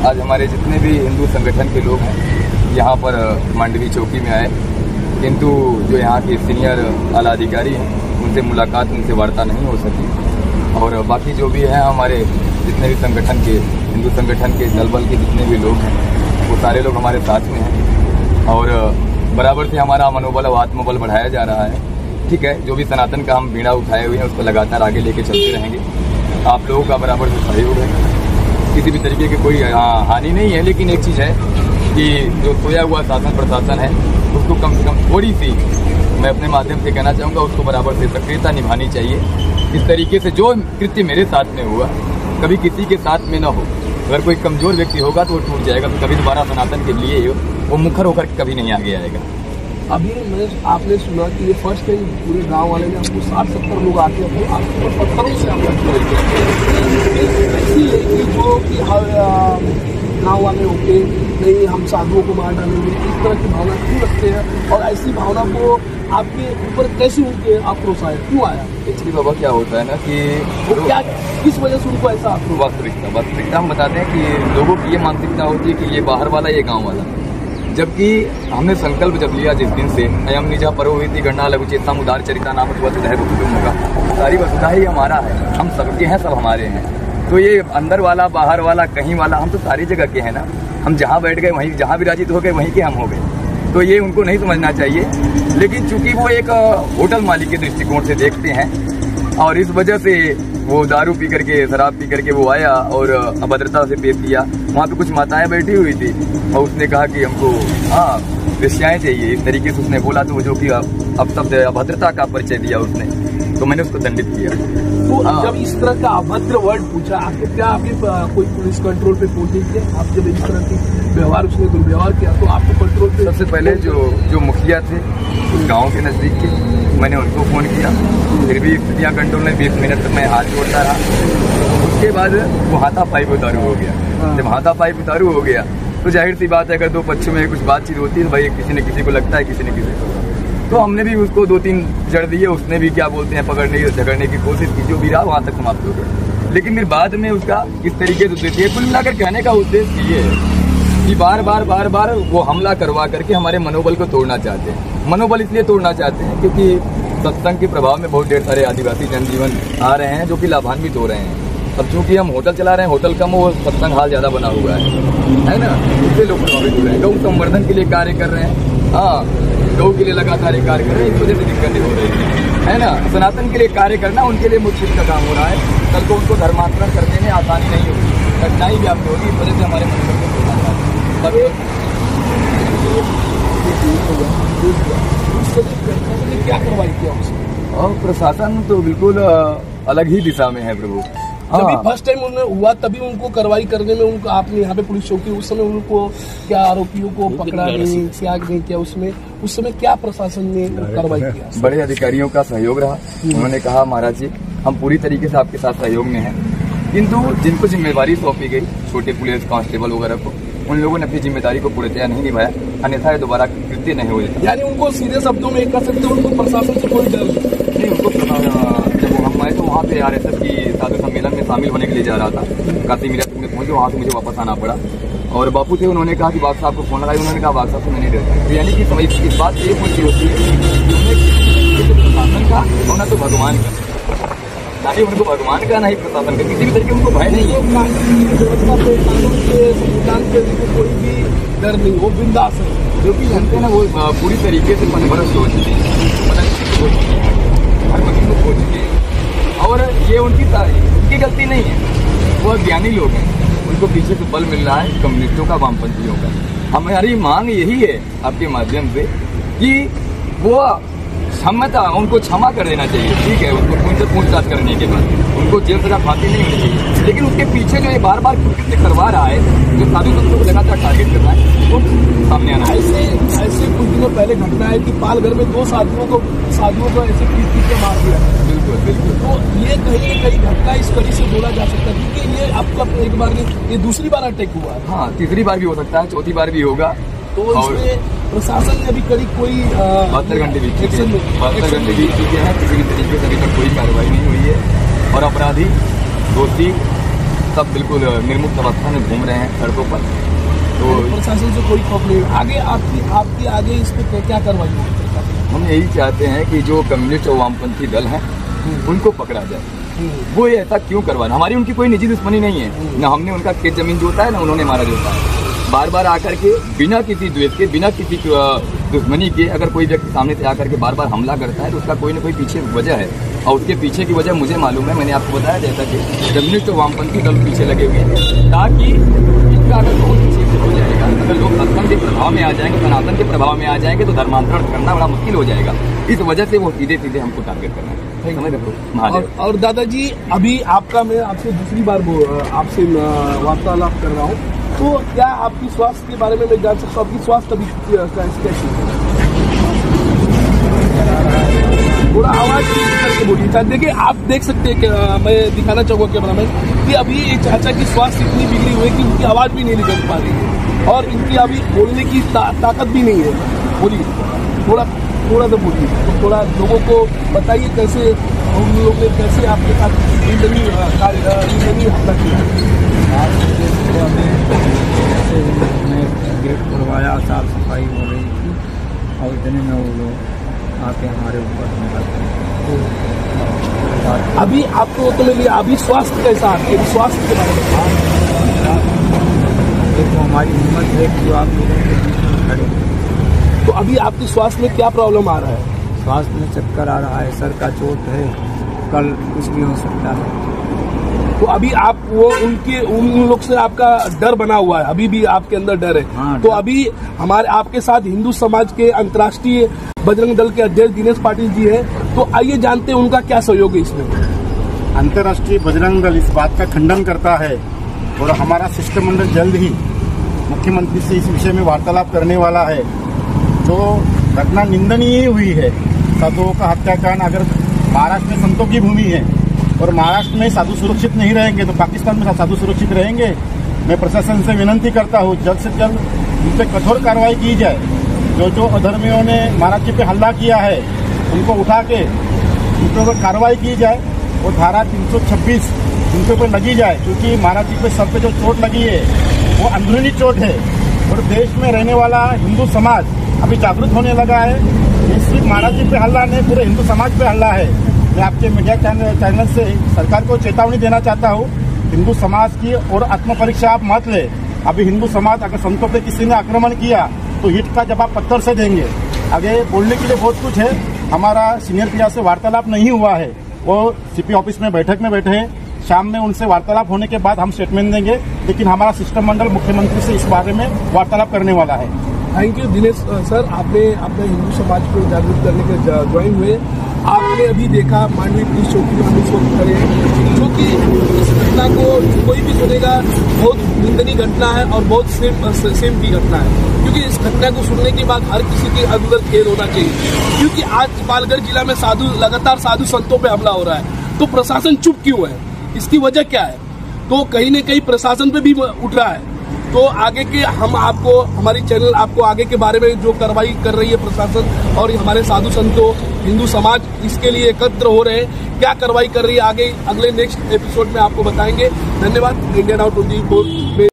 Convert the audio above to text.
आज हमारे जितने भी हिंदू संगठन के लोग हैं यहाँ पर मांडवी चौकी में आए, किंतु जो यहाँ के सीनियर आला अधिकारी हैं उनसे मुलाकात, उनसे वार्ता नहीं हो सकी। और बाकी जो भी हैं हमारे जितने भी संगठन के, हिंदू संगठन के दल बल के जितने भी लोग हैं वो सारे लोग हमारे साथ में हैं और बराबर से हमारा मनोबल और आत्मबल बढ़ाया जा रहा है। ठीक है, जो भी सनातन का हम बीड़ा उठाए हुए हैं उसको लगातार आगे लेके चलते रहेंगे। आप लोगों का बराबर से सहयोग है, किसी भी तरीके की कोई हानि नहीं है। लेकिन एक चीज़ है कि जो सोया हुआ शासन प्रशासन है उसको कम से कम थोड़ी सी, मैं अपने माध्यम से कहना चाहूँगा, उसको बराबर से सक्रियता निभानी चाहिए। इस तरीके से जो कृत्य मेरे साथ में हुआ कभी किसी के साथ में न हो। अगर कोई कमज़ोर व्यक्ति होगा तो वो टूट जाएगा, तो कभी दोबारा सनातन के लिए वो मुखर होकर कभी नहीं आगे आएगा। अभी आपने सुना कि ये फर्स्ट टाइम पूरे गांव वाले ने हमको 60-70 लोग आते हैं आपको पत्थरों से ऐसी है कि जो कि गाँव वाले होके नहीं हम साधुओं को मार डालेंगे, इस तरह की भावना क्यों रखते हैं और ऐसी भावना को आपके ऊपर कैसे उनके आक्रोश आया, क्यों आया? एक्चुअली बाबा क्या होता है ना कि वो क्या, किस वजह से उनको ऐसा आक्रोश? वास्तविकता हम बताते हैं कि लोगों की ये मानसिकता होती है कि ये बाहर वाला, ये गाँव वाला। जबकि हमने संकल्प जब लिया जिस दिन से, अयम निजा परोहिति गणना लघुचेता उदार चरिता नाम वसुधैव कुटुम्बकम् का, सारी वसुधा ही हमारा है, हम सबके हैं, सब हमारे हैं। तो ये अंदर वाला, बाहर वाला, कहीं वाला, हम तो सारी जगह के हैं ना। हम जहाँ बैठ गए वहीं, जहाँ विराजित हो गए वहीं के हम हो गए। तो ये उनको नहीं समझना चाहिए। लेकिन चूंकि वो एक होटल मालिक के दृष्टिकोण से देखते हैं और इस वजह से वो दारू पी करके, शराब पी करके वो आया और अभद्रता से पेश किया। वहाँ पे कुछ माताएं बैठी हुई थी और उसने कहा कि हमको वेश्याएं चाहिए, इस तरीके से उसने बोला। तो जो कि अब शब्द अभद्रता का परिचय दिया उसने, तो मैंने उसको दंडित किया। तो जब इस तरह का अभद्र वर्ड पूछा आपको, क्या आपके कोई पुलिस कंट्रोल पे पहुंचे थे? आप जब इस तरह की व्यवहार, उसने दुर्व्यवहार किया तो आपको कंट्रोल पे? सबसे पहले जो मुखिया थे उस गाँव के नजदीक के, मैंने उनको फोन किया। फिर भी स्थितियाँ कंट्रोल में, 20 मिनट तक मैं हाथ जोड़ता रहा। उसके बाद वो हाथापाई पे उतारू हो गया। जब हाथापाई पे उतारू हो गया तो जाहिर सी बात है, अगर दो पक्षों में कुछ बातचीत होती है तो भाई किसी न किसी को लगता है, किसी न किसी को। तो हमने भी उसको 2-3 जड़ दिए, उसने भी क्या बोलते हैं पकड़ने की, झगड़ने की कोशिश की। जो भी रहा वहाँ तक समाप्त हो गया। लेकिन फिर बाद में उसका इस तरीके से उद्देश्य, कुल मिलाकर कहने का उद्देश्य ये है कि बार बार वो हमला करवा करके हमारे मनोबल को तोड़ना चाहते हैं। मनोबल इसलिए तोड़ना चाहते हैं क्योंकि सत्संग के प्रभाव में बहुत ढेर सारे आदिवासी जनजीवन आ रहे हैं जो कि लाभान्वित हो रहे हैं। अब चूंकि हम होटल चला रहे हैं, होटल कम हो, सत्संग हाल ज्यादा बना हुआ है ना, इससे लोग प्रभावित हो रहे हैं। गौ संवर्धन के लिए कार्य कर रहे हैं, गौ के लिए लगातार कार्य कर रहे हैं, इस वजह से दिक्कतें हो रही है ना। सनातन के लिए कार्य करना उनके लिए मुश्किल का काम हो रहा है। कल को उनको धर्मांतरण करने में आसानी नहीं होगी, कठिनाई व्याप्त होगी। इस वजह से हमारे मन में क्या कार्रवाई किया उसने? और प्रशासन तो बिल्कुल अलग ही दिशा में है प्रभु। जब फर्स्ट टाइम उन्हें हुआ तभी उनको कार्रवाई करने में उनको, आपने यहाँ पे पुलिस चौकी, उस समय उनको क्या आरोपियों को पकड़ा नहीं, त्याग नहीं किया, उसमें उस समय क्या प्रशासन ने कार्रवाई किया? बड़े अधिकारियों का सहयोग रहा। उन्होंने कहा महाराज जी हम पूरी तरीके से आपके साथ सहयोग में हैं, किंतु जिनको जिम्मेदारी सौंपी गई, छोटे पुलिस कांस्टेबल वगैरह को, उन लोगों ने अपनी जिम्मेदारी को पूर्णतया नहीं निभाया, अन्यथा दोबारा कृत्य नहीं हो जाता। यानी उनको सीधे शब्दों में कह सकते हो उनको प्रशासन से कोई डर नहीं? उनको जब मैं तो वहाँ पे RSS की साधु सम्मेलन में शामिल होने के लिए जा रहा था, काशी मिरत में पहुंचे, वहाँ से मुझे वापस आना पड़ा। और बापू थे, उन्होंने कहा कि बाग साहब को फोन लगाई, उन्होंने कहा बाग साहब से मैंने डरता। तो यानी कि समझ इस बात ये पूछी होती है कि प्रशासन का और न तो भगवान का, ना ही उनको भगवान का, ना ही प्रशासन का, किसी भी तरीके उनको भय नहीं है। कोई भी डर नहीं, वो बिंदास है। जो भी जानते हैं ना वो पूरी तरीके से मनभरत सोच चुके हैं, हर मकीन को खोज चुके हैं। और ये उनकी गलती नहीं है, वो ज्ञानी लोग हैं, उनको पीछे से बल मिल रहा है कम्युनिस्टों का, वामपंथियों का। हमारी मांग यही है आपके माध्यम से कि वो क्षमता, उनको क्षमा कर देना चाहिए। ठीक है, उनको उनसे पूछताछ करने के बाद उनको जेल सजा फांसी नहीं होनी चाहिए। लेकिन उसके पीछे जो ये बार बार कृत्य करवा रहा है, जो साधु संतों को लगातार टारगेट कर रहा है, वो सामने आना है। ऐसे कुछ दिनों पहले घटना है कि पालघर में 2 साधुओं को ऐसे पीट के मार दिया। बिल्कुल। तो ये कहीं न कहीं घटना इस कड़ी से बोला जा सकता है क्योंकि ये आपका एक बार ये दूसरी बार अटैक हुआ है। हाँ, तीसरी बार भी हो सकता है, चौथी बार भी होगा। तो इसमें प्रशासन ने अभी कड़ी कोई 72 घंटे बीत चुके हैं, किसी भी तरीके से अभी तक कोई कार्रवाई नहीं हुई है और अपराधी, दोषी सब बिल्कुल निर्मुक्त अवस्था में घूम रहे हैं सड़कों पर। तो प्रशासन से कोई खौफ नहीं। आगे आपकी आगे इस पर क्या कार्रवाई होगी? हम यही चाहते हैं कि जो कम्युनिस्ट और वामपंथी दल हैं उनको पकड़ा जाए। वो ये ऐसा क्यों करवा रहे? हमारी उनकी कोई निजी दुश्मनी नहीं है, ना हमने उनका खेत जमीन जोता है, ना उन्होंने हमारा जोता है। बार बार आकर के बिना किसी द्वेष के, बिना किसी दुश्मनी के अगर कोई व्यक्ति सामने से आकर के बार बार हमला करता है तो उसका कोई ना कोई पीछे वजह है, और उसके पीछे की वजह मुझे मालूम है। मैंने आपको बताया जैसा कि कम्युनिस्ट और वामपंथी दल पीछे लगे हुए हैं, ताकि इनका अगर बहुत पीछे हो जाएगा, अगर लोग सत्संग के प्रभाव में आ जाएंगे, सनातन के प्रभाव में आ जाएंगे तो धर्मांतरण करना बड़ा मुश्किल हो जाएगा। इस वजह से वो सीधे सीधे हमको टारगेट करना है, समझ रहे हो? और दादाजी, अभी मैं आपसे दूसरी बार आपसे वार्तालाप कर रहा हूँ, तो क्या आपकी स्वास्थ्य के बारे में मैं जान सकता हूँ? आपकी स्वास्थ्य अभी कैसी है? थोड़ा आवाज करके बोलिए। देखिए, आप देख सकते हैं कि मैं दिखाना चाहूँगा कैमरा में कि अभी ये चाचा की स्वास्थ्य इतनी बिगड़ी हुई है कि उनकी आवाज भी नहीं निकल पा रही है, और इनकी अभी बोलने की ताकत भी नहीं है। बोलिए, थोड़ा तो बोलिए, तो थोड़ा लोगों को बताइए कैसे हम लोग ने कैसे आपके साथ ईंधनी हमला किया। गेट खुलवाया, साफ सफाई हो रही थी, और इतने में वो लोग आके हमारे ऊपर हमला किया। अभी आपको तो मिली, अभी स्वास्थ्य कैसा? आपके स्वास्थ्य के बारे में देखो, हमारी हिम्मत है कि आप लोगों के बीच में खड़े। तो अभी आपकी स्वास्थ्य में क्या प्रॉब्लम आ रहा है? स्वास्थ्य में चक्कर आ रहा है, सर का चोट है, कल कुछ भी हो सकता है। तो अभी आप उन लोग से आपका डर बना हुआ है, अभी भी आपके अंदर डर है। हाँ, तो अभी आपके साथ हिंदू समाज के अंतर्राष्ट्रीय बजरंग दल के अध्यक्ष दिनेश पाटिल जी है, तो आइए जानते हैं उनका क्या सहयोग है इसमें। अंतर्राष्ट्रीय बजरंग दल इस बात का खंडन करता है, और हमारा शिष्टमंडल जल्द ही मुख्यमंत्री से इस विषय में वार्तालाप करने वाला है। जो घटना निंदनीय हुई है, साधुओं का हत्याकांड, अगर महाराष्ट्र में संतों की भूमि है और महाराष्ट्र में साधु सुरक्षित नहीं रहेंगे तो पाकिस्तान में साधु सुरक्षित रहेंगे। मैं प्रशासन से विनती करता हूँ, जल्द से जल्द उन पर कठोर कार्रवाई की जाए। जो अधर्मियों ने महाराज जी पे हमला किया है उनको उठा के उनके ऊपर कार्रवाई की जाए, और धारा 326 उनके ऊपर लगी जाए, क्योंकि महाराज जी पे सर पे जो चोट लगी है वो अंदरूनी चोट है। और देश में रहने वाला हिंदू समाज अभी जागरूक होने लगा है। ये सिर्फ महाराज जी पे हल्ला नहीं, पूरे हिंदू समाज पे हल्ला है। मैं आपके मीडिया चैनल से सरकार को चेतावनी देना चाहता हूँ, हिंदू समाज की और आत्मपरीक्षा आप मत ले। अभी हिंदू समाज अगर संतों पे किसी ने आक्रमण किया तो ईंट का जवाब पत्थर से देंगे। आगे बोलने के लिए बहुत कुछ है। हमारा सीनियर पीआर से वार्तालाप नहीं हुआ है, वो सीपी ऑफिस में बैठक में बैठे हैं। शाम में उनसे वार्तालाप होने के बाद हम स्टेटमेंट देंगे, लेकिन हमारा शिष्टमंडल मुख्यमंत्री से इस बारे में वार्तालाप करने वाला है। थैंक यू दिनेश सर, आपने अपने हिंदू समाज को जागरूक करने के ज्वाइन हुए। आपने अभी देखा माननीय पुलिस चौकी में हम इस वक्त खड़े हैं, जो कि इस घटना को कोई भी सुनेगा बहुत निंदनीय घटना है और बहुत सेम की घटना है, क्योंकि इस घटना को सुनने के बाद हर किसी के अंदर खेल होना चाहिए। क्योंकि आज पालघर जिला में लगातार साधु संतों पे हमला हो रहा है, तो प्रशासन चुप क्यों है? इसकी वजह क्या है? तो कहीं न कहीं प्रशासन पे भी उठ रहा है। तो आगे के हम आपको, हमारी चैनल आपको आगे के बारे में जो कार्रवाई कर रही है प्रशासन और हमारे साधु संतों, हिंदू समाज इसके लिए एकत्र हो रहे हैं, क्या कार्रवाई कर रही है आगे अगले नेक्स्ट एपिसोड में आपको बताएंगे। धन्यवाद। इंडिया नाउ 24 में